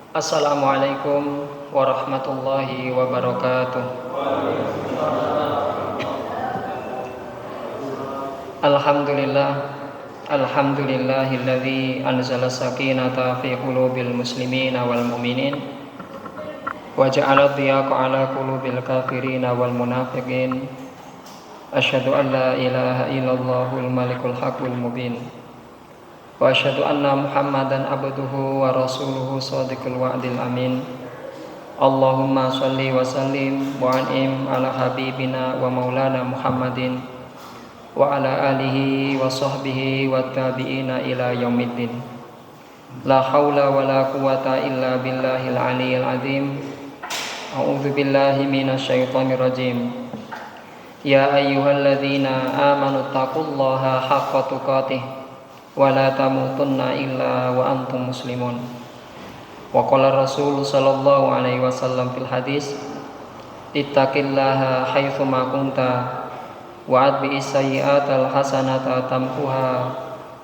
Assalamualaikum warahmatullahi wabarakatuh. Alhamdulillah, alhamdulillahilladzi anzala sakinata fi qulubil muslimina wal mu'minin wa ja'ala dhiyaqa ala qulubil kafirina wal munafiqin. Asyhadu an la ilaha illallahul malikul haqqul mubin. Wa asyhadu anna Muhammadan abduhu wa rasuluhu shadiqul wa'dil amin. Allahumma shalli wa sallim wa an'im ala habibina wa maulana Muhammadin wa ala alihi wa sahbihi wa tabi'ina ila yaumiddin. La haula wa la quwata illa billahil aliyyil azim. A'udzu billahi minasyaitonir rajim. Ya ayyuhalladzina amanu taqullaha haqqa tuqatih wa la tamutunna illa wa antum muslimun. Wa qala Rasul sallallahu alaihi wasallam fil hadis, ittaqillaha haitsu ma kunta wa atbi'is sayyi'atal hasanata tamkuha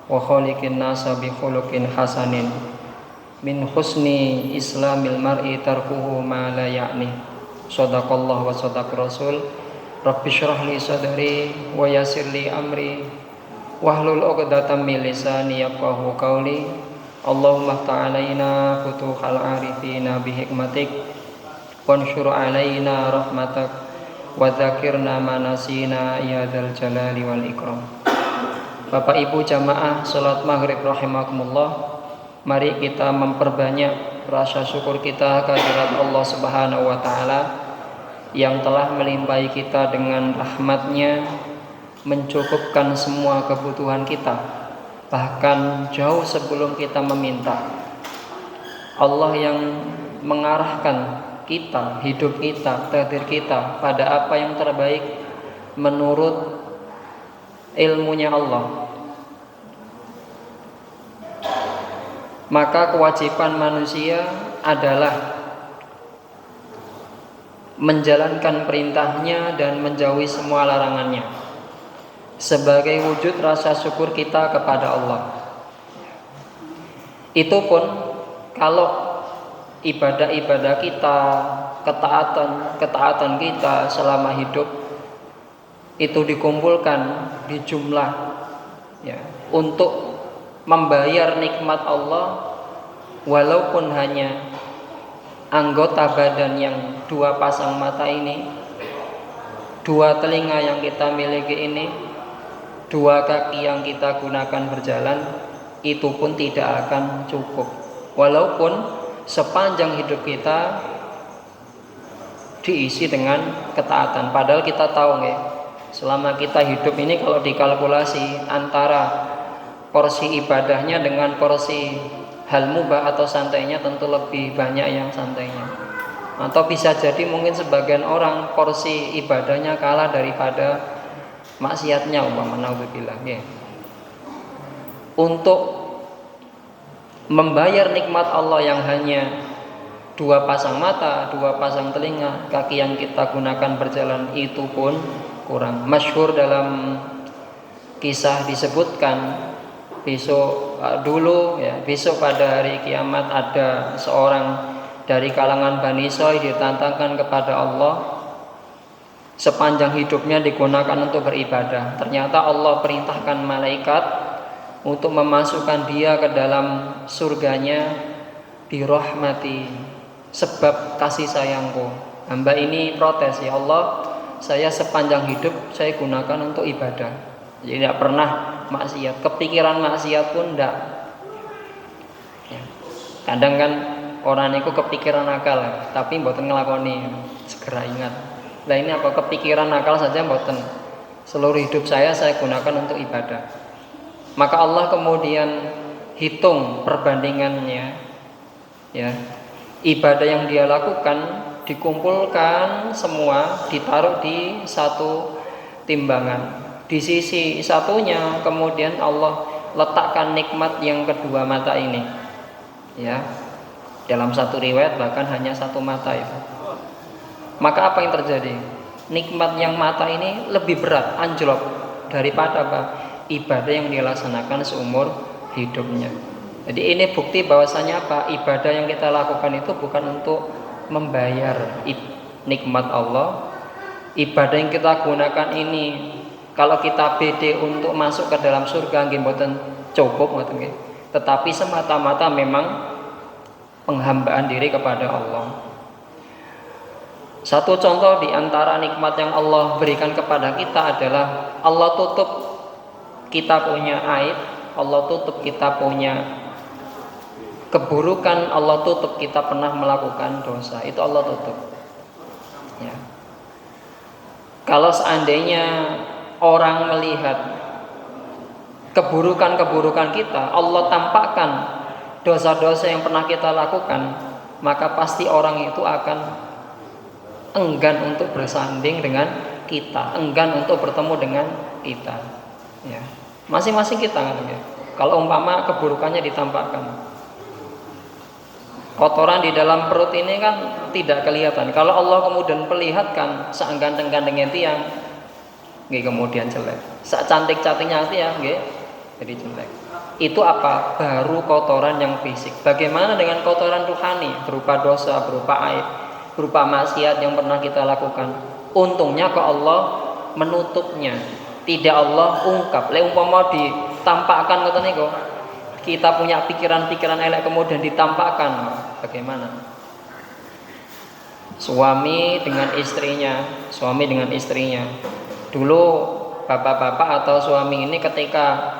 wa khaliqin nasa bi khuluqin hasanin. Min husni islamil mar'i tarkuhu ma la ya'ni. Shadaqallah wa shadaq Rasul. Rabbi shrah li sadri wa yassir li amri wahlul 'uqdatam min lisani yafqahu qawli. Allahumma ta'alaina futuhal arifina bihikmatik wansyur alaina rahmatak wa dzakirna ma nasina ya dzal jalali wal ikram. Bapak Ibu jamaah salat maghrib rahimakumullah, mari kita memperbanyak rasa syukur kita kehadirat Allah Subhanahu wa taala yang telah melimpahi kita dengan rahmat-Nya, mencukupkan semua kebutuhan kita, bahkan jauh sebelum kita meminta. Allah yang mengarahkan kita, hidup kita, takdir kita pada apa yang terbaik menurut ilmunya Allah. Maka kewajiban manusia adalah menjalankan perintahnya dan menjauhi semua larangannya sebagai wujud rasa syukur kita kepada Allah. Itu pun kalau ibadah-ibadah kita, ketaatan kita selama hidup itu dikumpulkan di jumlah ya, untuk membayar nikmat Allah, walaupun hanya anggota badan yang dua pasang mata ini, dua telinga yang kita miliki ini, dua kaki yang kita gunakan berjalan, itu pun tidak akan cukup. Walaupun sepanjang hidup kita diisi dengan ketaatan. Padahal kita tahu nggih, selama kita hidup ini kalau dikalkulasi antara porsi ibadahnya dengan porsi hal mubah atau santainya, tentu lebih banyak yang santainya. Atau bisa jadi mungkin sebagian orang porsi ibadahnya kalah daripada maksiatnya, umpamanya naudzubillah ya. Untuk membayar nikmat Allah yang hanya dua pasang mata, dua pasang telinga, kaki yang kita gunakan berjalan, itu pun kurang. Masyhur dalam kisah disebutkan besok pada hari kiamat ada seorang dari kalangan Bani Israil ditantangkan kepada Allah, sepanjang hidupnya digunakan untuk beribadah. Ternyata Allah perintahkan malaikat untuk memasukkan dia ke dalam surganya birahmati, sebab kasih sayangku. Hamba ini protes, ya Allah, saya sepanjang hidup saya gunakan untuk ibadah, jadi tidak pernah maksiat, kepikiran maksiat pun tidak ya. Kadang kan orang itu kepikiran nakal tapi mboten ngelakoni, segera ingat. Nah ini apa, kepikiran nakal saja mboten, seluruh hidup saya gunakan untuk ibadah. Maka Allah kemudian hitung perbandingannya ya. Ibadah yang dia lakukan dikumpulkan semua, ditaruh di satu timbangan. Di sisi satunya kemudian Allah letakkan nikmat yang kedua mata ini ya. Dalam satu riwayat bahkan hanya satu mata itu. Maka apa yang terjadi? Nikmat yang mata ini lebih berat, anjlok daripada apa? Ibadah yang dia laksanakan seumur hidupnya. Jadi ini bukti bahwasanya apa? Ibadah yang kita lakukan itu bukan untuk membayar nikmat Allah. Ibadah yang kita gunakan ini kalau kita pede untuk masuk ke dalam surga nggih mboten cukup ngoten nggih. Tetapi semata-mata memang penghambaan diri kepada Allah. Satu contoh di antara nikmat yang Allah berikan kepada kita adalah Allah tutup kita punya aib, Allah tutup kita punya keburukan, Allah tutup kita pernah melakukan dosa. Itu Allah tutup. Ya. Kalau seandainya orang melihat keburukan-keburukan kita, Allah tampakkan dosa-dosa yang pernah kita lakukan, maka pasti orang itu akan enggan untuk bersanding dengan kita, enggan untuk bertemu dengan kita. Ya. Masing-masing kita kan ya. Kalau umpama keburukannya ditampakkan, kotoran di dalam perut ini kan tidak kelihatan. Kalau Allah kemudian perlihatkan sak ganteng-gantengnya tiang, nggih kemudian jelek. Sak cantik-cantiknya tiang, nggih jadi jelek. Itu apa? Baru kotoran yang fisik. Bagaimana dengan kotoran rohani berupa dosa, berupa aib, berupa maksiat yang pernah kita lakukan? Untungnya kok Allah menutupnya, tidak Allah ungkap. Lek umpama ditampakkan ngoten niku, kita punya pikiran-pikiran elek kemudian ditampakkan, bagaimana? Suami dengan istrinya. Dulu bapak-bapak atau suami ini ketika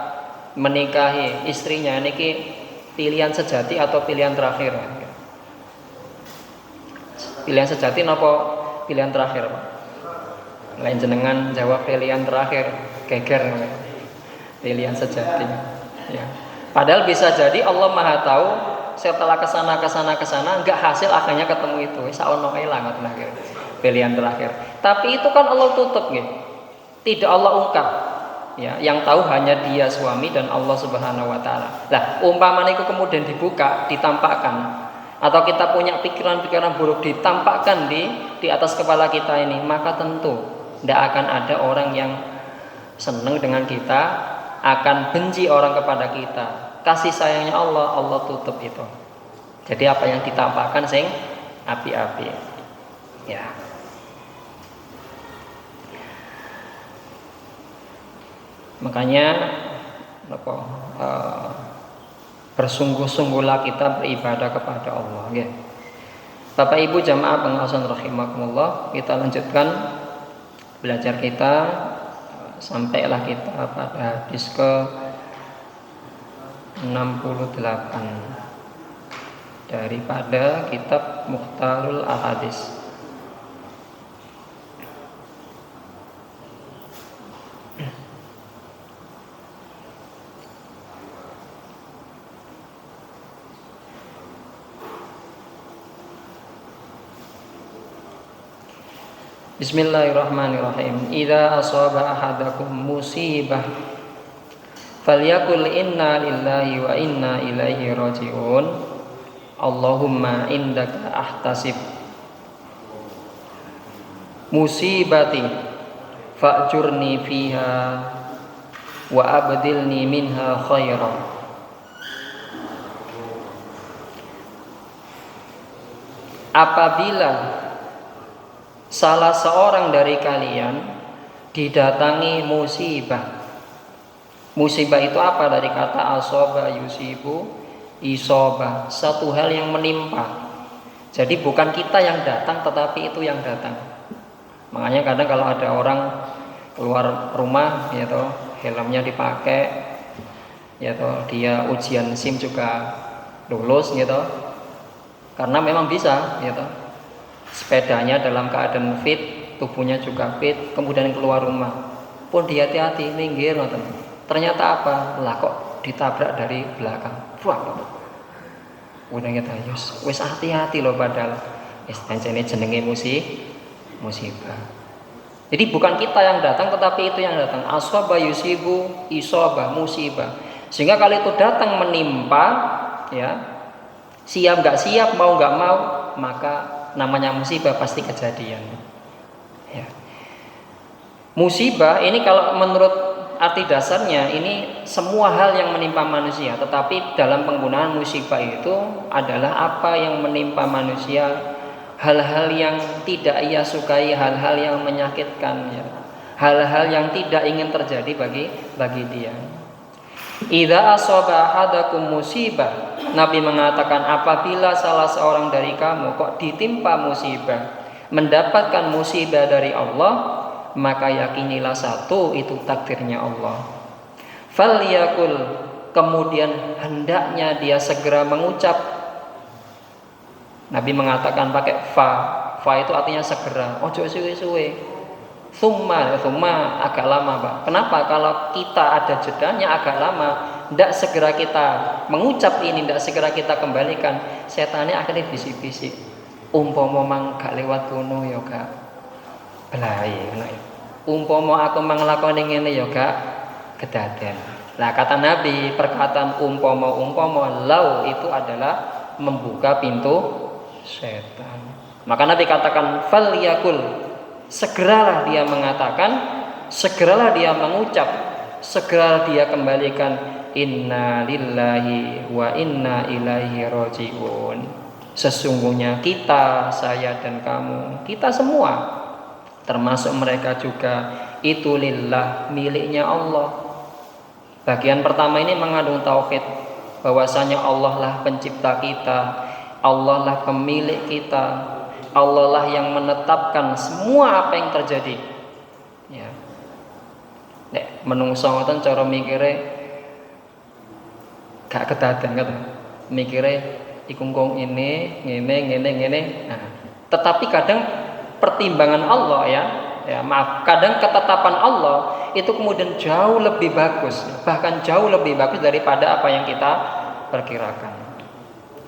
menikahi istrinya niki pilihan sejati atau pilihan terakhir? Pilihan sejati napa pilihan terakhir, Pak? Lain jenengan jawab pilihan terakhir, geger. Pilihan sejati. Ya. Padahal bisa jadi Allah Maha tahu setelah kesana enggak hasil akhirnya ketemu itu. Saono ilang terakhir. Pilihan terakhir. Tapi itu kan Allah tutup gitu. Tidak Allah ungkap. Ya, yang tahu hanya dia suami dan Allah Subhanahu wa taala. Lah, umpama itu kemudian dibuka, ditampakkan, atau kita punya pikiran-pikiran buruk ditampakkan di atas kepala kita ini, maka tentu tidak akan ada orang yang senang dengan kita, akan benci orang kepada kita. Kasih sayangnya Allah tutup itu. Jadi apa yang ditampakkan sing api-api. Ya. Makanya bersungguh-sungguhlah kita beribadah kepada Allah. Ya. Bapak Ibu jamaah pengawasan rahimakumullah, kita lanjutkan belajar kita. Sampailah kita pada hadis ke 68 daripada kitab Mukhtarul Ahadits. Bismillahirrahmanirrahim. Idza asaba ahadakum musibah falyaqul inna lillahi wa inna ilaihi raji'un. Allahumma indaka ahtasib musibati fa'jurni fiha wa abdilni minha khairan. Apabila salah seorang dari kalian didatangi musibah. Musibah itu apa? Dari kata asoba yusibu, isobah, satu hal yang menimpa. Jadi bukan kita yang datang, tetapi itu yang datang. Makanya kadang kalau ada orang keluar rumah, ya toh, helmnya dipakai, ya toh, dia ujian SIM juga lulus, gitu. Karena memang bisa, gitu. Sepedanya dalam keadaan fit, tubuhnya juga fit, kemudian keluar rumah pun dia hati-hati minggir, nonton. Ternyata apa? Lah kok ditabrak dari belakang. Wah. Udah kita wis hati-hati loh, padahal ini jenenge musibah. Jadi bukan kita yang datang, tetapi itu yang datang. Aswaba yusibu, isobah, musibah. Sehingga kalau itu datang menimpa, ya, siap nggak siap, mau nggak mau, maka namanya musibah pasti kejadian. Ya. Musibah ini kalau menurut arti dasarnya ini semua hal yang menimpa manusia, tetapi dalam penggunaan musibah itu adalah apa yang menimpa manusia, hal-hal yang tidak ia sukai, hal-hal yang menyakitkan, ya. Hal-hal yang tidak ingin terjadi bagi dia. Idza asaba ahadakum musibah, Nabi mengatakan apabila salah seorang dari kamu kok ditimpa musibah, mendapatkan musibah dari Allah, maka yakinilah satu, itu takdirnya Allah. Falyakul, kemudian hendaknya dia segera mengucap. Nabi mengatakan pakai fa itu artinya segera, ojo suwe-suwe. Thumma agak lama, Pak. Kenapa? Kalau kita ada jedanya agak lama, tidak segera kita mengucap ini, tidak segera kita kembalikan, setannya akhirnya bisik-bisik. Umpama mang gak lewat kono ya gak belai, umpama aku mang lakoni ngene ya gak kedaden. Nah, kata Nabi, perkataan umpama lau itu adalah membuka pintu setan. Maka Nabi katakan falyakul, segeralah dia mengatakan, segeralah dia mengucap, segeralah dia kembalikan inna lillahi wa inna ilaihi rajiun. Sesungguhnya kita, saya dan kamu, kita semua, termasuk mereka juga, itu lillah, miliknya Allah. Bagian pertama ini mengandung tauhid, bahwasanya Allah lah pencipta kita, Allah lah pemilik kita, Allah lah yang menetapkan semua apa yang terjadi. Ya. Nek menungso ngoten cara mikire gak kedaden kan. Mikire iku kong ini, ngene. Nah, tetapi kadang pertimbangan Allah kadang ketetapan Allah itu kemudian jauh lebih bagus, bahkan jauh lebih bagus daripada apa yang kita perkirakan.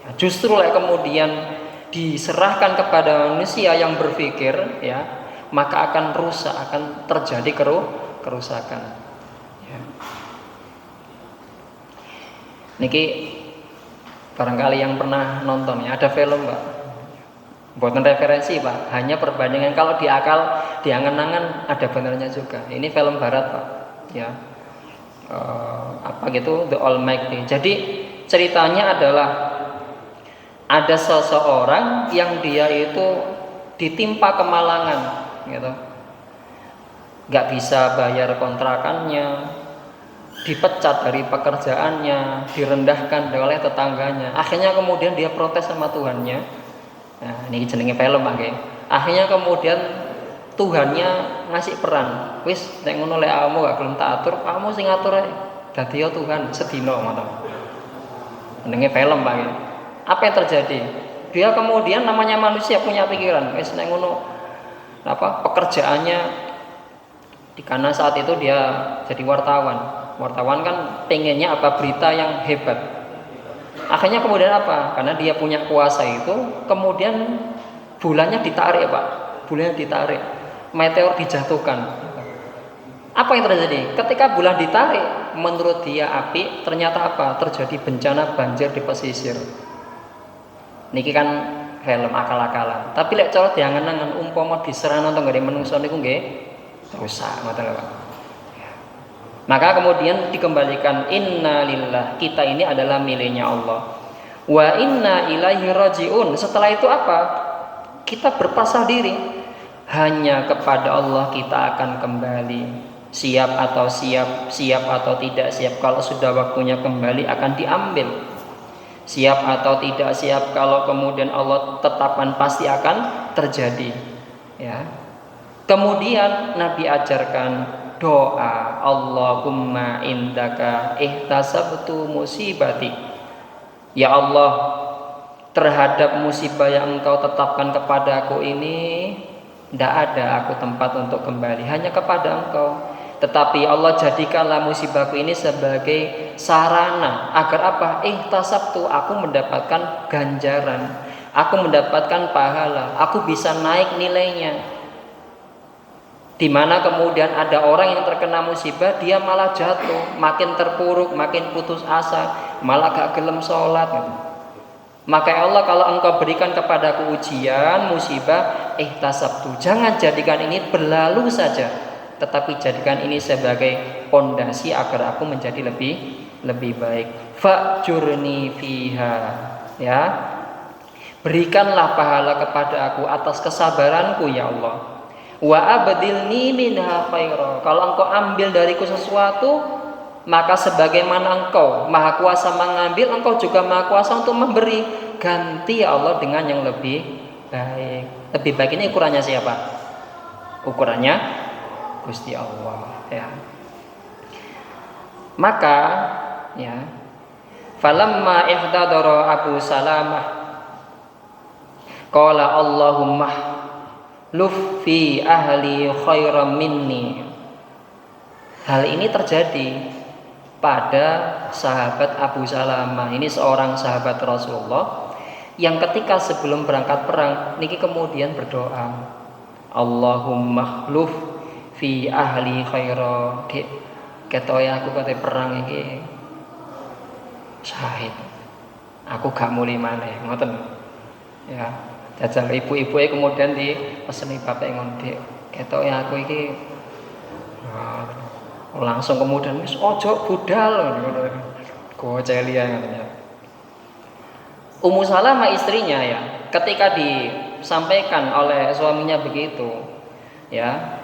Ya, justru kemudian diserahkan kepada manusia yang berpikir, ya, maka akan rusak, akan terjadi kerusakan. Ya. Niki barangkali yang pernah nonton, ya, ada film, Pak. Buatan referensi, Pak. Hanya perbandingan, kalau di akal, di angan-angan ada benarnya juga. Ini film Barat, Pak. Ya, The Almighty. Jadi ceritanya adalah ada seseorang yang dia itu ditimpa kemalangan, gitu. Gak bisa bayar kontrakannya, dipecat dari pekerjaannya, direndahkan oleh tetangganya. Akhirnya kemudian dia protes sama Tuhannya. Nah, ini jenenge film, Pak. Akhirnya kemudian Tuhannya ngasih peran. Wis nek ngono lek awakmu gak gelem tak atur, kamu sing ngatur ae. Dadi ya Tuhan sedina ngono. Jenenge film, Pak. Apa yang terjadi? Dia kemudian, namanya manusia punya pikiran, wis nek ngono pekerjaannya, karena saat itu dia jadi wartawan. Wartawan kan pengennya apa, berita yang hebat. Akhirnya kemudian apa? Karena dia punya kuasa itu, kemudian bulannya ditarik, Pak. Bulannya ditarik. Meteor dijatuhkan. Apa yang terjadi? Ketika bulan ditarik, menurut dia api, ternyata apa? Terjadi bencana banjir di pesisir. Niki kan film akal-akalan. Tapi lek cara diangen-angen umpama diserana to nggih menungso niku nggih rusak, ngoten lho, Pak. Maka kemudian dikembalikan, inna lillah, kita ini adalah miliknya Allah. Wa inna ilaihi rajiun. Setelah itu apa? Kita berpasrah diri. Hanya kepada Allah kita akan kembali. Siap atau tidak siap, kalau sudah waktunya kembali akan diambil. Siap atau tidak siap, kalau kemudian Allah tetapkan pasti akan terjadi. Ya. Kemudian Nabi ajarkan doa, Allahumma indaka ihtasabtu musibati. Ya Allah, terhadap musibah yang Engkau tetapkan kepadaku ini, tidak ada aku tempat untuk kembali, hanya kepada Engkau. Tetapi Allah jadikanlah musibahku ini sebagai sarana agar apa? Ihtasabtu, aku mendapatkan ganjaran, aku mendapatkan pahala, aku bisa naik nilainya. Di mana kemudian ada orang yang terkena musibah, dia malah jatuh, makin terpuruk, makin putus asa, malah gak gelem sholat. Gitu. Maka ya Allah, kalau Engkau berikan kepadaku ujian, musibah, ihtasabtu, jangan jadikan ini berlalu saja. tetapi jadikan ini sebagai pondasi agar aku menjadi lebih baik. Fa'jurni fiha, ya. Berikanlah pahala kepada aku atas kesabaranku ya Allah. Wa abdilni minha khaira. Kalau engkau ambil dariku sesuatu, maka sebagaimana engkau maha kuasa mengambil, engkau juga maha kuasa untuk memberi. Ganti ya Allah dengan yang lebih baik. Lebih baik ini ukurannya siapa? Ukurannya Gusti Allah, ya. Maka ya, falamma ihtadara Abu Salamah qala Allahumma luf fi ahli khairam minni. Hal ini terjadi pada sahabat Abu Salamah. Ini seorang sahabat Rasulullah yang ketika sebelum berangkat perang niki kemudian berdoa, Allahumma luf fi ahli khaira. Ketoya aku kate perang iki syahid. Aku gak mulai maneh, ngoten. Ya, jajal ibu-ibuke kemudian dipeseni bapak ngono, Dik. Ketoya aku iki langsung kemudian wis ojo budal ngono. Gocelia katanya. Ummu Salamah istrinya ya, ketika disampaikan oleh suaminya begitu, ya,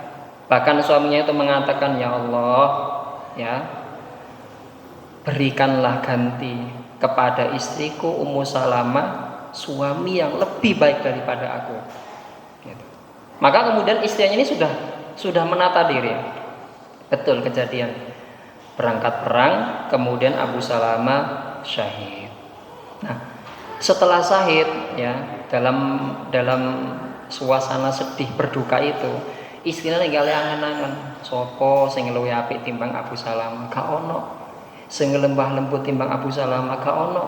bahkan suaminya itu mengatakan, ya Allah, ya, berikanlah ganti kepada istriku Ummu Salamah suami yang lebih baik daripada aku. Gitu. Maka kemudian istrinya ini sudah menata diri. Betul kejadian berangkat perang, kemudian Abu Salamah syahid. Nah, setelah syahid ya, dalam suasana sedih berduka itu, istrinya ninggal angen-angen, sapa sing luwih apik timbang Abu Salamah? Gak ono. Sing lembah lembut timbang Abu Salamah gak ono.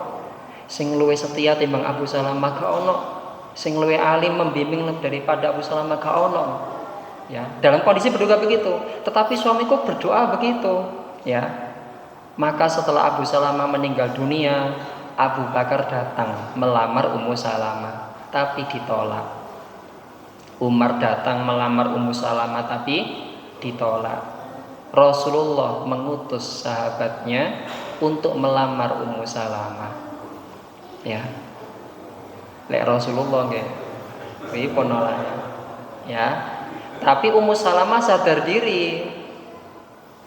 Sing luwih setia timbang Abu Salamah gak ono. Sing luwih alim membimbing daripada Abu Salamah gak ono. Ya, dalam kondisi berduka begitu, tetapi suamiku berdoa begitu, ya. Maka setelah Abu Salamah meninggal dunia, Abu Bakar datang melamar Ummu Salamah, tapi ditolak. Umar datang melamar Ummu Salamah, tapi ditolak. Rasulullah mengutus sahabatnya untuk melamar Ummu Salamah. Ya. Lek Rasulullah nggih, iki penolaknya. Ya. Tapi Ummu Salamah sadar diri,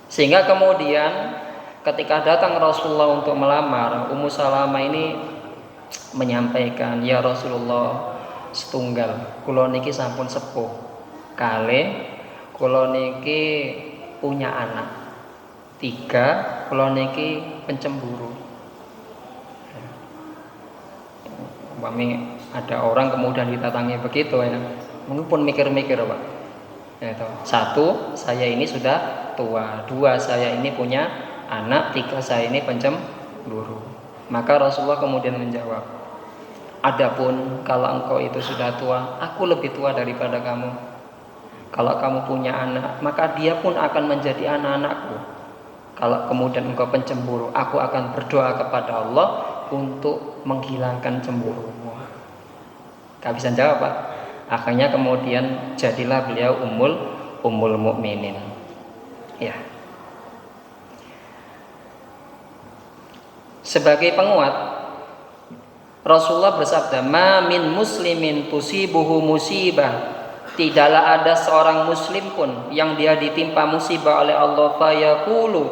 sehingga kemudian ketika datang Rasulullah untuk melamar, Ummu Salamah ini menyampaikan, ya Rasulullah, setunggal kula niki sampun sepuh, kalih kula niki punya anak, 3 kula niki pencemburu. Umpami ada orang kemudian ditatangi begitu ya, mungkin pun mikir-mikir Pak. Itu. 1, saya ini sudah tua. 2, saya ini punya anak. 3, saya ini pencemburu. Maka Rasulullah kemudian menjawab, adapun kalau engkau itu sudah tua, aku lebih tua daripada kamu. Kalau kamu punya anak, maka dia pun akan menjadi anak-anakku. Kalau kemudian engkau pencemburu, aku akan berdoa kepada Allah untuk menghilangkan cemburumu. Gak bisa jawab Pak. Akhirnya kemudian jadilah beliau ummul mukminin. Ya. Sebagai penguat, Rasulullah bersabda, "Ma min muslimin tusibuhu musibah." Tidaklah ada seorang muslim pun yang dia ditimpa musibah oleh Allah fayaqulu,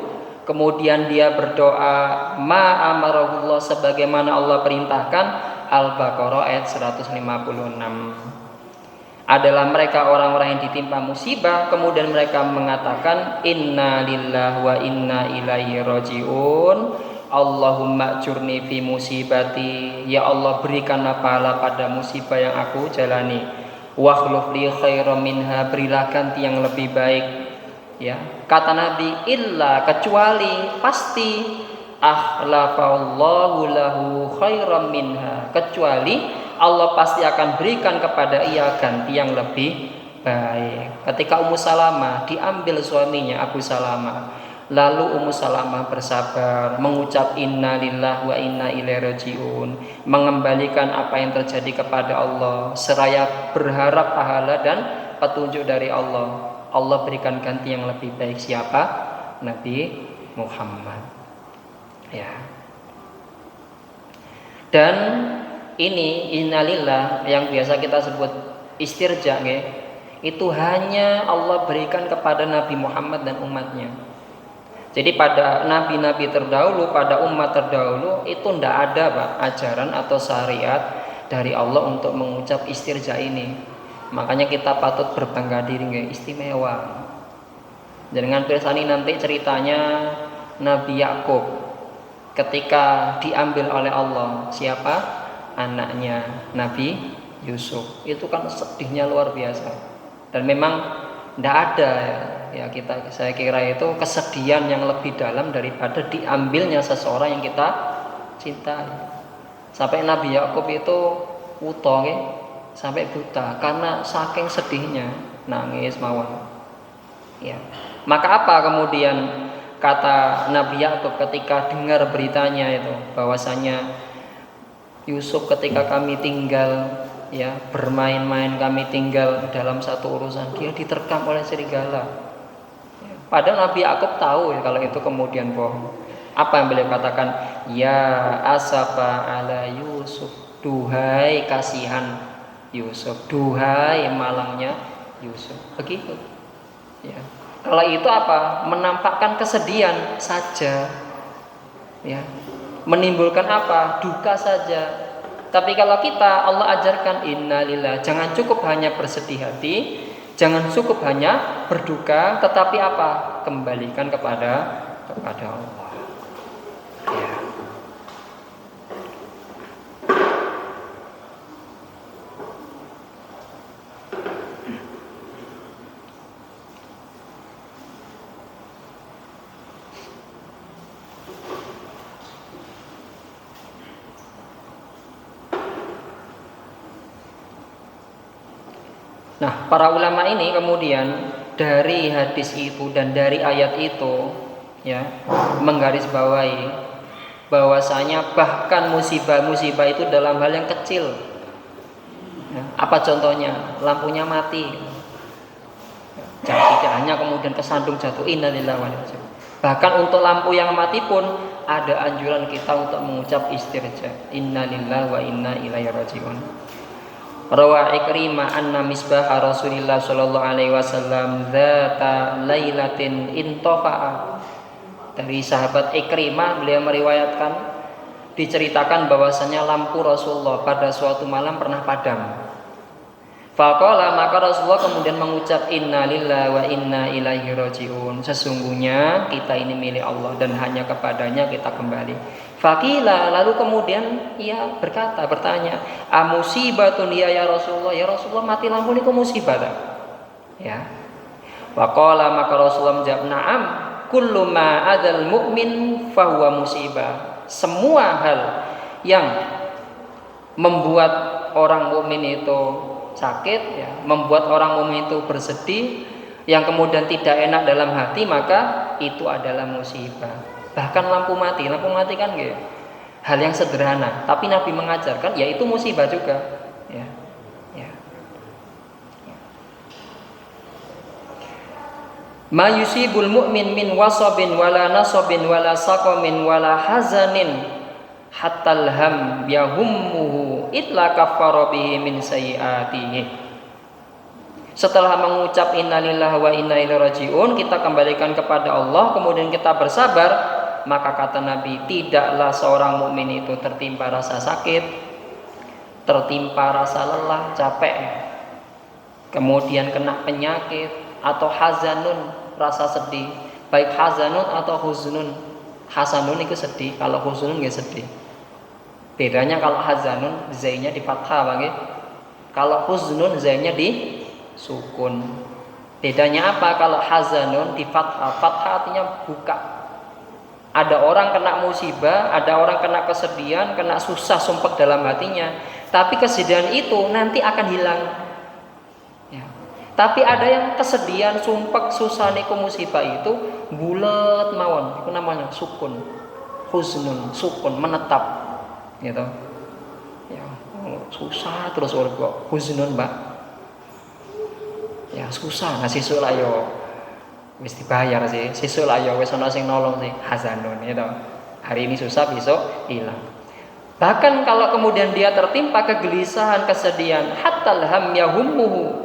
kemudian dia berdoa ma amarahullah sebagaimana Allah perintahkan. Al-Baqarah ayat 156. Adalah mereka orang-orang yang ditimpa musibah, kemudian mereka mengatakan inna lillahi wa inna ilaihi rajiun. Allahumma ajurni fi musibati, ya Allah berikanlah pahala pada musibah yang aku jalani. Wa akhluf li khairan minha, berilah ganti yang lebih baik. Ya, kata Nabi, illa kecuali pasti akhlafallahu lahu khairan minha, kecuali Allah pasti akan berikan kepada ia ganti yang lebih baik. Ketika Ummu Salamah diambil suaminya Abu Salamah, lalu Ummu Salamah bersabar, mengucap inna lillahi wa inna ilaihi rajiun, mengembalikan apa yang terjadi kepada Allah, seraya berharap pahala dan petunjuk dari Allah. Allah berikan ganti yang lebih baik. Siapa? Nabi Muhammad. Ya. Dan ini innalillah yang biasa kita sebut istirja, itu hanya Allah berikan kepada Nabi Muhammad dan umatnya. Jadi pada nabi-nabi terdahulu, pada umat terdahulu itu tidak ada Pak, ajaran atau syariat dari Allah untuk mengucap istirja ini. Makanya kita patut berbangga diri, istimewa. Jangan pirsani nanti ceritanya Nabi Yakub ketika diambil oleh Allah, siapa? Anaknya Nabi Yusuf. Itu kan sedihnya luar biasa. Dan memang tidak ada ya saya kira itu kesedihan yang lebih dalam daripada diambilnya seseorang yang kita cintai. Sampai Nabi Yakub itu wuto, sampai buta karena saking sedihnya, nangis mawon. Ya. Maka apa kemudian kata Nabi Yakub ketika dengar beritanya itu, bahwasanya Yusuf ketika kami tinggal bermain-main, kami tinggal dalam satu urusan, dia diterkam oleh serigala. Padahal Nabi Yakub tahu kalau itu kemudian bohong. Apa yang beliau katakan? Ya asafa ala Yusuf, duhai kasihan Yusuf, duhai malangnya Yusuf. Begitu. Ya. Kalau itu apa? Menampakkan kesedihan saja. Ya. Menimbulkan apa? Duka saja. Tapi kalau kita, Allah ajarkan innalillah, jangan cukup hanya bersedih hati, jangan cukup hanya berduka, tetapi apa? Kembalikan kepada Allah. Ya. Nah, para ulama ini kemudian dari hadis itu dan dari ayat itu menggarisbawahi bahwasanya bahkan musibah-musibah itu dalam hal yang kecil. Ya, apa contohnya? Lampunya mati. Jadi tidak hanya kemudian kesandung jatuh, innalillahi wa inna ilaihi raji'un. Bahkan untuk lampu yang mati pun ada anjuran kita untuk mengucap istirja, innalillahi wa inna ilaihi raji'un. Rawa Ikrimah anna misbah Rasulillah sallallahu alaihi wasallam dzata lailatin intafa'a. Dari sahabat Ikrimah, beliau meriwayatkan, diceritakan bahwasanya lampu Rasulullah pada suatu malam pernah padam. Faqala, maka Rasulullah kemudian mengucap innalillahi wa inna ilaihi raji'un. Sesungguhnya kita ini milik Allah dan hanya kepadanya kita kembali. Faqila, lalu kemudian ia bertanya, amusibatun ya Rasulullah? Ya Rasulullah, mati lampu niku musibah ta? Ya. Faqala, maka Rasulullah menjawab, na'am, kullu ma adal mu'min fahuwa musibah. Semua hal yang membuat orang mukmin itu sakit, membuat orang mukmin itu bersedih, yang kemudian tidak enak dalam hati, maka itu adalah musibah. Bahkan lampu mati kan hal yang sederhana, tapi Nabi mengajarkan yaitu musibah juga. Ma yusibul mu'min min wasabin wala nasabin wala saqamin wala hazanin hatal ham yahummuhu illa kaffara bihi min sayyi'atihi. Setelah mengucap innalillahi wa inna ilaihi raji'un, kita kembalikan kepada Allah, kemudian kita bersabar, maka kata Nabi, tidaklah seorang mukmin itu tertimpa rasa sakit, tertimpa rasa lelah, capek, kemudian kena penyakit, atau hazanun, rasa sedih, baik hazanun atau huznun. Hasanun itu sedih, kalau huznun nggak sedih. Bedanya kalau hazanun zainnya di fathah, kalau huznun zainnya di sukun. Bedanya apa? Kalau hazanun di fathah, fathah artinya buka. Ada orang kena musibah, ada orang kena kesedihan, kena susah sumpek dalam hatinya, tapi kesedihan itu nanti akan hilang. Tapi ada yang kesedihan, sumpek, susah niku musibah itu bulet mawon, itu namanya sukun. Huznun, sukun, menetap. Gitu. Susah terus warga. Huznun, Mbak. susah nah sesuk lah yo wis dibayar sih, sesuk lah yo wis ana sing nolong sih, hazanun itu. Hari ini susah, besok hilang. Bahkan kalau kemudian dia tertimpa kegelisahan, kesedihan, hatta ham yahummuhu,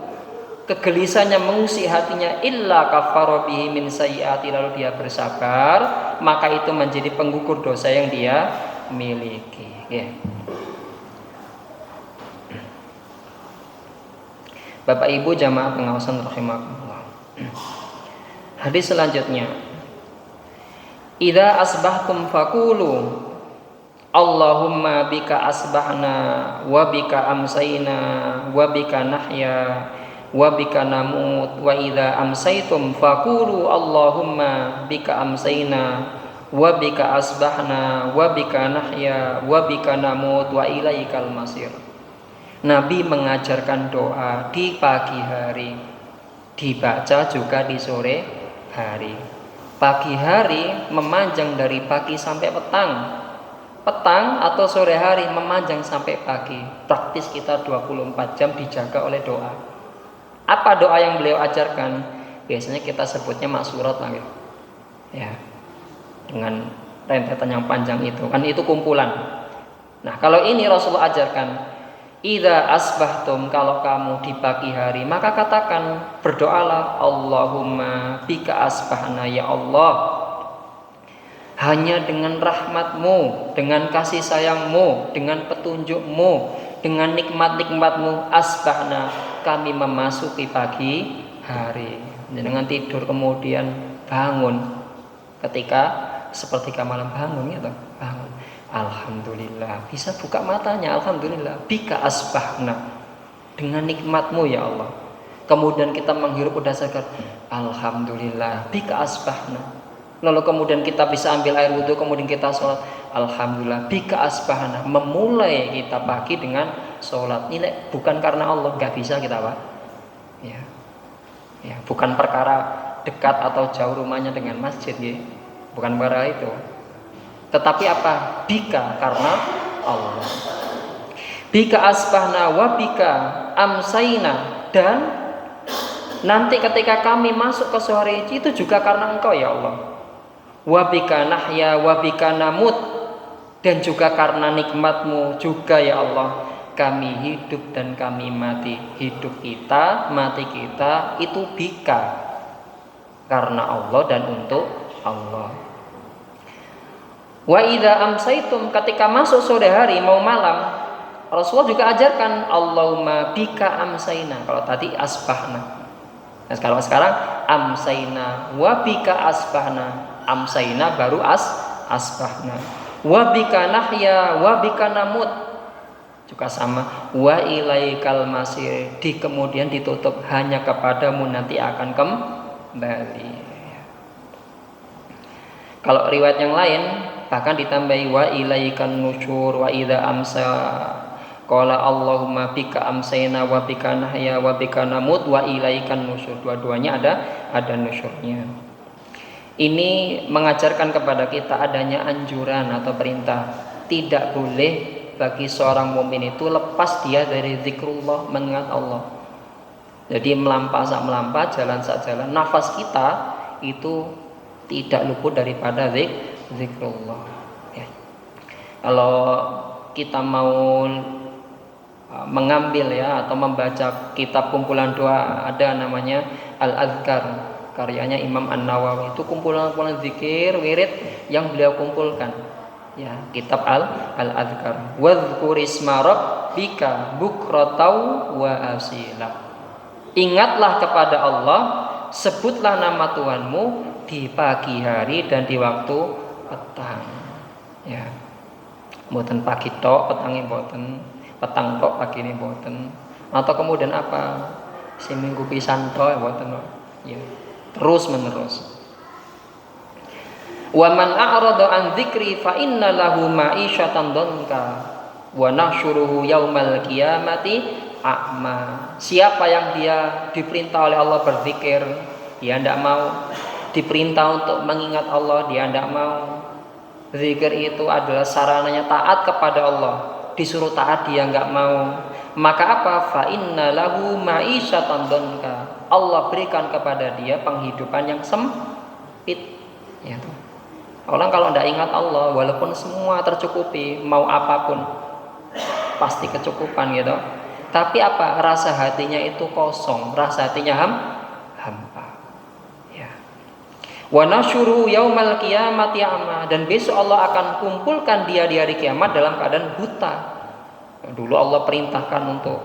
kegelisahannya mengusik hatinya, illa kafara bihi min sayyiati, lalu dia bersabar, maka itu menjadi penggugur dosa yang dia miliki. Ya. Bapak Ibu jamaah pengawasan rahimakumullah. Hadis selanjutnya, idza asbahtum faqulu Allahumma bika asbahna wa bika amsayna wa bika nahya wa bika namut, wa idza amsaytum faqulu Allahumma bika amsayna wa bika asbahna wa bika nahya wa bika namut wa ilaikal masir. Nabi mengajarkan doa di pagi hari, dibaca juga di sore hari. Pagi hari memanjang dari pagi sampai petang. Petang atau sore hari memanjang sampai pagi. Praktis sekitar 24 jam dijaga oleh doa. Apa doa yang beliau ajarkan? Biasanya kita sebutnya maksurat lah ya. Ya. Dengan rentetan yang panjang itu. Kan itu kumpulan. Nah, kalau ini Rasulullah ajarkan, idza asbahtum, kalau kamu di pagi hari maka katakan, berdoalah, Allahumma bika asbahna, ya Allah, hanya dengan rahmatmu, dengan kasih sayangmu, dengan petunjukmu, dengan nikmat-nikmatmu, asbahna, kami memasuki pagi hari. Dengan tidur kemudian bangun ketika sepertiga malam, bangun gitu, bangun. Alhamdulillah, bisa buka matanya, alhamdulillah, bika asbahna, dengan nikmatmu ya Allah. Kemudian kita menghirup udara segar, alhamdulillah, bika asbahna. Lalu kemudian kita bisa ambil air wudhu, kemudian kita sholat, alhamdulillah, bika asbahna. Memulai kita pagi dengan sholat. Ini bukan karena Allah, nggak bisa kita Pak. Ya, bukan perkara dekat atau jauh rumahnya dengan masjid, ya. Bukan perkara itu. Tetapi apa? Bika, karena Allah. Bika asbahna wa bika amsayna, dan nanti ketika kami masuk ke sore itu juga karena Engkau ya Allah. Wa bika nahya wa bika namut, dan juga karena nikmatmu juga ya Allah kami hidup dan kami mati. Hidup kita, mati kita itu bika, karena Allah dan untuk Allah. Wa idza amsaitum, ketika masuk sore hari mau malam, Rasulullah juga ajarkan Allahumma bika amsaina. Kalau tadi asbahna. Nah, kalau sekarang amsaina wa bika asbahna. Amsaina baru asbahna. Wa bika nahya wa bika namut. Juga sama, wa ilaikal masir, di kemudian ditutup, hanya kepadamu nanti akan kembali. Kalau riwayat yang lain bahkan ditambahi wa ilaikan nusyur, wa idza amsa qala Allahumma bika amsayna wa bika nahya wa bika namut wa ilaikan nusyur. Dua-duanya ada nusyurnya. Ini mengajarkan kepada kita adanya anjuran atau perintah, tidak boleh bagi seorang mukmin itu lepas dia dari zikrullah, mengingat Allah. Jadi melampah jalan sak jalan, nafas kita itu tidak luput daripada zikrullah. Ya. Kalau kita mau mengambil ya atau membaca kitab kumpulan doa, ada namanya Al-Adhkar, karyanya Imam An-Nawawi. Itu kumpulan-kumpulan zikir, wirid yang beliau kumpulkan. Ya, kitab Al-Adhkar. Wadhkur isma rabbika bukratan wa asila. Ingatlah kepada Allah, sebutlah nama Tuhanmu di pagi hari dan di waktu petang. Ya. Mboten pagi tok, petange mboten, petang tok pagi ini mboten. Atau kemudian apa? Seminggu pisan tok mboten. Ya. Terus menerus. Wa man a'rada an dzikri fa inna lahu ma'isyatan dhanka wa nahsyuruhu yaumal qiyamati a'ma. Siapa yang dia diperintah oleh Allah berzikir, dia tidak mau. Diperintah untuk mengingat Allah, dia tidak mau. Zikir itu adalah sarananya taat kepada Allah, disuruh taat dia nggak mau. Maka apa? Fa inna lahu ma'isyatan dhanka. Allah berikan kepada dia penghidupan yang sempit. Ya, orang kalau tidak ingat Allah, walaupun semua tercukupi, mau apapun pasti kecukupan gitu. Tapi apa? Rasa hatinya itu kosong, rasa hatinya hampa. Ya. Wa nasyuru yaumal qiyamati a'ma, dan besok Allah akan kumpulkan dia di hari kiamat dalam keadaan buta. Dulu Allah perintahkan untuk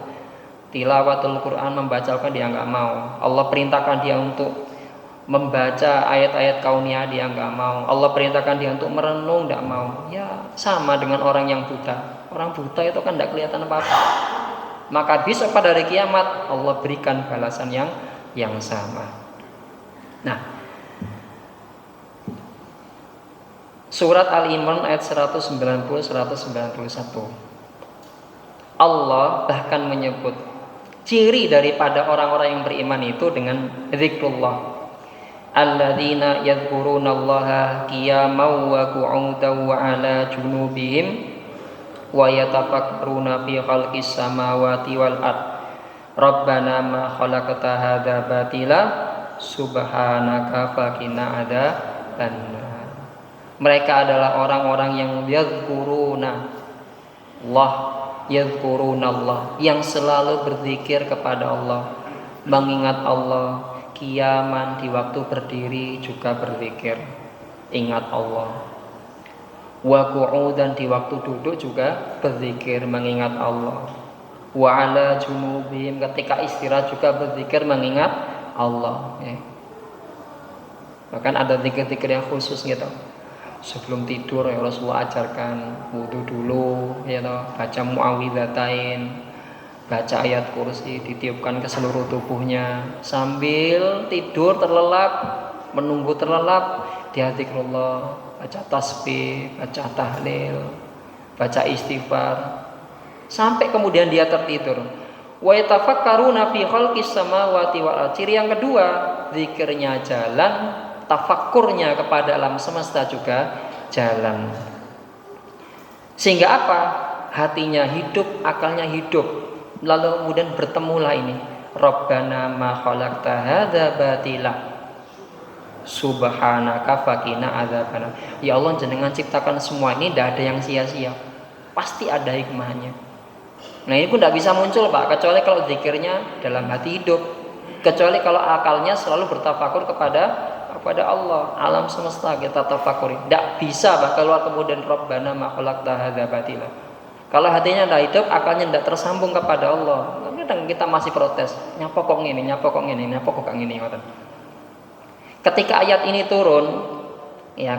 tilawatul Quran, membacakan dia enggak mau. Allah perintahkan dia untuk membaca ayat-ayat kauniyah, dia enggak mau. Allah perintahkan dia untuk merenung, enggak mau. Ya, sama dengan orang yang buta. Orang buta itu kan enggak kelihatan apa-apa. Maka besok pada hari kiamat Allah berikan balasan yang sama. Nah, surat Al-Imran ayat 190-191. Allah bahkan menyebut ciri daripada orang-orang yang beriman itu dengan zikrullah. Alladzina yadhkurunallaha qiyaman wa qu'udan wa 'ala junubihim wa yatafakkaruna fi khalqis samawati wal ard. Rabbana ma khalaqta hadza batila subhanaka faqina adzabannar. Mereka adalah orang-orang yang yadhkuruna Allah, yadhkurunallah, yang selalu berzikir kepada Allah, mengingat Allah, qiyaman, di waktu berdiri juga berzikir, ingat Allah. Wa qu'udan, di waktu duduk juga berzikir, mengingat Allah. Wa 'ala junubihim, ketika istirahat juga berzikir, mengingat Allah. Bahkan ada zikir-zikir yang khusus gitu. Sebelum tidur ya Rasulullah ajarkan wudu dulu, ya toh, baca muawwidzatain, baca ayat kursi, ditiupkan ke seluruh tubuhnya. Sambil tidur terlelap, menunggu terlelap, dia zikrullah, baca tasbih, baca tahlil, baca istighfar, sampai kemudian dia tertidur. Wa yatafakkaruna fi khalqis samawati wal ardh. Ciri yang kedua, zikirnya jalan, tafakkurnya kepada alam semesta juga jalan. Sehingga apa? Hatinya hidup, akalnya hidup. Lalu kemudian bertemulah ini, Rabbana ma khalaqta hadza batila subhanaka faqina adzabannar. Ya Allah, jenengan ciptakan semua ini, tidak ada yang sia-sia, pasti ada hikmahnya. Nah, ini pun tidak bisa muncul Pak, kecuali kalau zikirnya dalam hati hidup, kecuali kalau akalnya selalu bertafakur kepada Allah, alam semesta kita tafakuri. Tidak bisa Pak keluar kemudian Rabbana ma khalaqta hadza batila. Kalau hatinya tidak hidup, akalnya tidak tersambung kepada Allah, kadang kita masih protes, nyapa kok ngene, nyapa kok ngene, nyapa kok gak ngene. Ketika ayat ini turun, ya,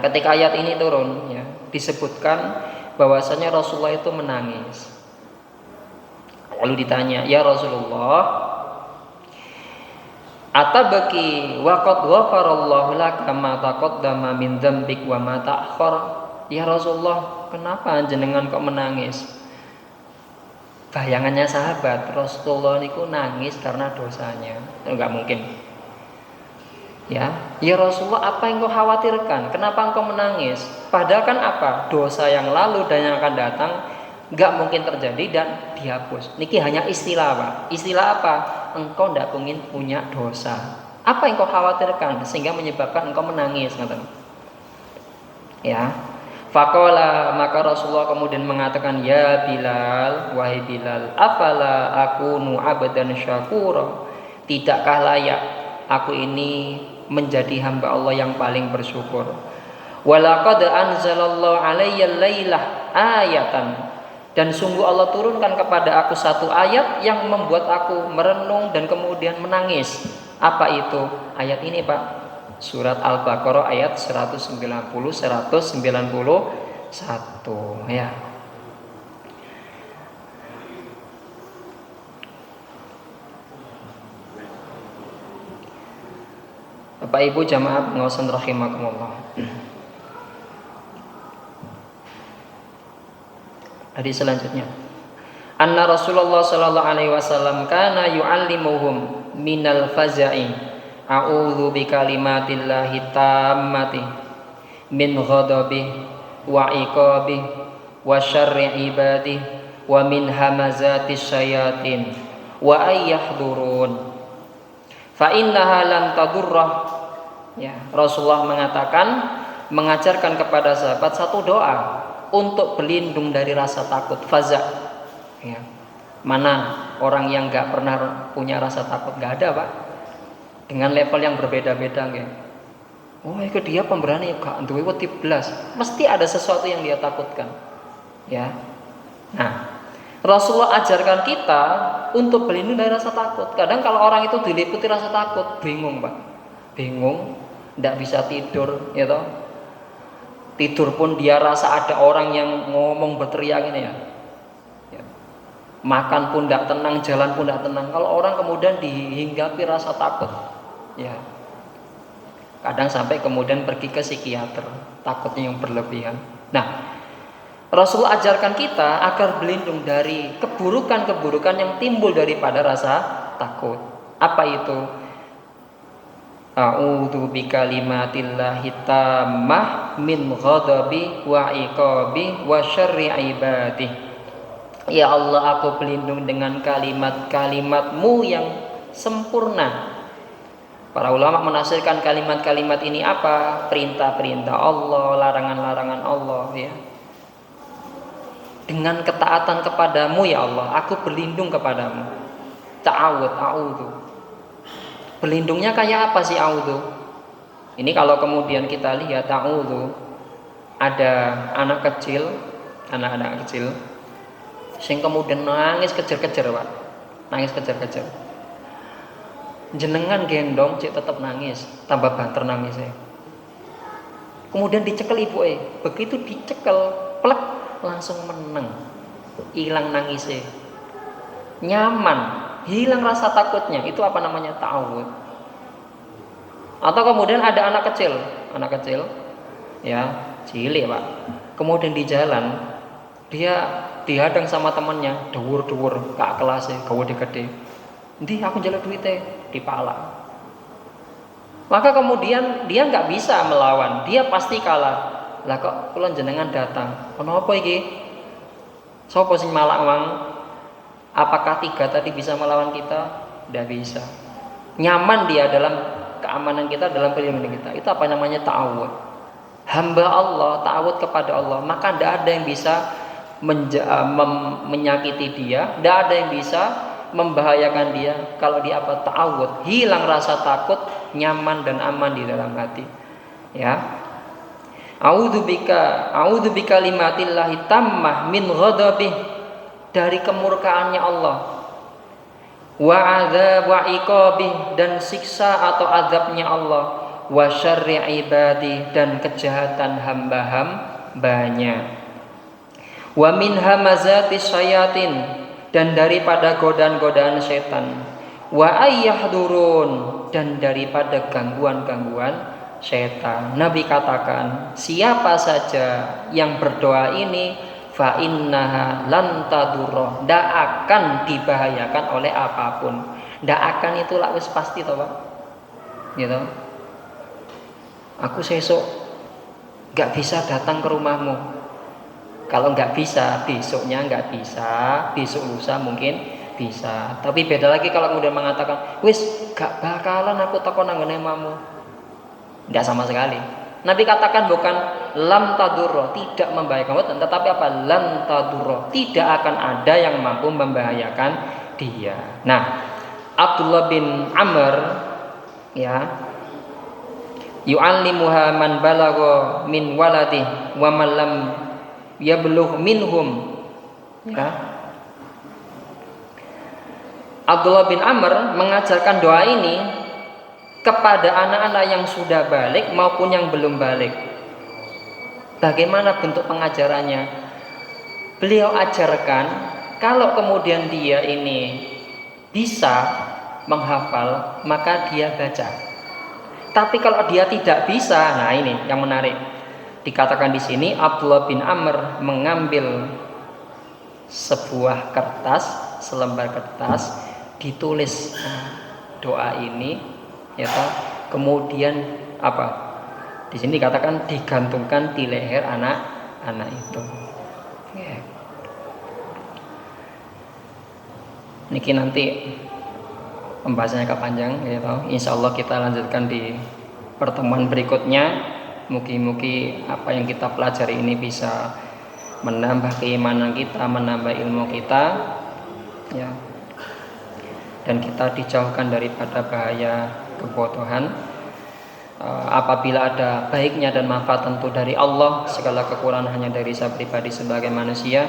disebutkan bahwasanya Rasulullah itu menangis. Lalu ditanya, ya Rasulullah, atabaki wa qad ghafarallahu laka ma taqaddama min dzambik wa ma ta'akhkhar. Ya Rasulullah, kenapa jenengan kok menangis? Bayangannya sahabat, Rasulullah niku nangis karena dosanya. Enggak mungkin. Ya Rasulullah, apa yang kau khawatirkan? Kenapa engkau menangis? Padahal kan apa? Dosa yang lalu dan yang akan datang enggak mungkin terjadi dan dihapus. Niki hanya istilah Pak. Istilah apa? Engkau tidak ingin punya dosa. Apa yang kau khawatirkan sehingga menyebabkan engkau menangis? Ya. Faqala, maka Rasulullah kemudian mengatakan, ya Bilal, wahai Bilal, afala akunu abdan syakura. Tidakkah layak aku ini menjadi hamba Allah yang paling bersyukur? Walaqad anzalallahu alayya lailah ayatan, dan sungguh Allah turunkan kepada aku satu ayat yang membuat aku merenung dan kemudian menangis. Apa itu? Ayat ini Pak, surat Al-Baqarah ayat 190-191 ya. Bapak Ibu jamaah pengawasan rahimakumullah. Hadis selanjutnya, anna Rasulullah sallallahu alaihi wasallam kana yu'allimuhum minal faza'i a'udzu bikalimatillahi tammati min ghadabi wa iqabi wa syarri ibadi wa min hamazati syayatin wa ayyahdurun Fa innaha lan tadurrah. Ya, Rasulullah mengajarkan kepada sahabat satu doa untuk berlindung dari rasa takut, faza. Ya. Mana orang yang nggak pernah punya rasa takut? Nggak ada, Pak. Dengan level yang berbeda-beda, ya. Oh, itu dia pemberani, gak duwe wedi blas. Mesti ada sesuatu yang dia takutkan. Ya. Nah, Rasulullah ajarkan kita untuk berlindung dari rasa takut. Kadang kalau orang itu diliputi rasa takut, bingung, Pak. Bingung, tidak bisa tidur, ya toh. Tidur pun dia rasa ada orang yang ngomong berteriak ini ya. Makan pun tidak tenang, jalan pun tidak tenang. Kalau orang kemudian dihinggapi rasa takut, ya kadang sampai kemudian pergi ke psikiater, takutnya yang berlebihan. Nah, Rasul ajarkan kita agar berlindung dari keburukan-keburukan yang timbul daripada rasa takut. Apa itu? A'udzu bikalimatillahi tammah min ghadabi wa iqabi wa syarri ibadihi. Ya Allah, aku berlindung dengan kalimat-kalimat-Mu yang sempurna. Para ulama menafsirkan kalimat-kalimat ini apa? Perintah-perintah Allah, larangan-larangan Allah, ya. Dengan ketaatan kepadamu ya Allah, aku berlindung kepadamu. Ta'awud, a'udzu. Berlindungnya kayak apa sih a'udzu? Ini kalau kemudian kita lihat a'udzu, ada anak-anak kecil sing kemudian nangis kejar-kejar, Pak. Nangis kejar-kejar. Jenengan gendong cek tetap nangis, tambah banter nangisnya. Kemudian dicekel ibuke. Begitu dicekel, plek, langsung meneng. Hilang nangisnya. Nyaman, hilang rasa takutnya. Itu apa namanya? Ta'awud. Atau kemudian ada anak kecil ya, cilik, Pak. Kemudian di jalan dia dihadang sama temannya, dhuwur-dhuwur kak kelasnya, gede. Ndi aku njaluk duite dipala. Maka kemudian dia nggak bisa melawan, dia pasti kalah. Lah kok kula jenengan datang? Kenapa iki? Sopo sing malak wang? Apakah 3 tadi bisa melawan kita? Tidak bisa. Nyaman dia dalam keamanan kita, dalam perlindungan kita. Itu apa namanya? Ta'awud. Hamba Allah, ta'awud kepada Allah, maka tidak ada yang bisa menyakiti dia, tidak ada yang bisa membahayakan dia kalau dia apa? Ta'awud, hilang rasa takut, nyaman dan aman di dalam hati. Ya. A'udzu bikalimatillahi tammah min ghadabih, dari kemurkaannya Allah. Wa adzab wa iqabih, dan siksa atau azabnya Allah. Wa syarri ibadi, dan kejahatan hamba-hambanya. Wa min hamazatis syayatin, dan daripada godaan-godaan setan. Wa ayyahdurun, dan daripada gangguan-gangguan setan. Nabi katakan, siapa saja yang berdoa ini, fa innaha lan tadurra, ndak akan dibahayakan oleh apapun. Ndak akan itu lah wis pasti toh, Pak. Gitu. Aku sesuk enggak bisa datang ke rumahmu. Kalau nggak bisa, besoknya nggak bisa, besok lusa mungkin bisa. Tapi beda lagi kalau kemudian mengatakan, wis gak bakalan aku takon nanggone mamu. Nggak sama sekali. Nabi katakan bukan lam tadurro, tidak membahayakan, tetapi apa? Lam tadurro, tidak akan ada yang mampu membahayakan dia. Nah, Abdullah bin Amr, ya, yu'allimuha man balagha min waladih wa man lam yablugh minhum, ya. Abdullah bin Amr mengajarkan doa ini kepada anak-anak yang sudah balik maupun yang belum balik. Bagaimana bentuk pengajarannya? Beliau ajarkan kalau kemudian dia ini bisa menghafal, maka dia baca. Tapi kalau dia tidak bisa, nah ini yang menarik. Dikatakan di sini Abdullah bin Amr mengambil sebuah kertas, selembar kertas, ditulis doa ini, ya toh. Kemudian apa? Di sini dikatakan digantungkan di leher anak-anak itu. Ya. Niki nanti pembahasannya kepanjang gitu. Insya Allah kita lanjutkan di pertemuan berikutnya. Mugi-mugi apa yang kita pelajari ini bisa menambah keimanan kita, menambah ilmu kita, ya, dan kita dijauhkan daripada bahaya kebodohan. Apabila ada baiknya dan manfaat tentu dari Allah, segala kekurangan hanya dari saya pribadi sebagai manusia.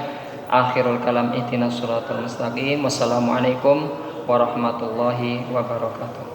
Akhirul kalam ihdinas siratal mustaqim. Wassalamualaikum warahmatullahi wabarakatuh.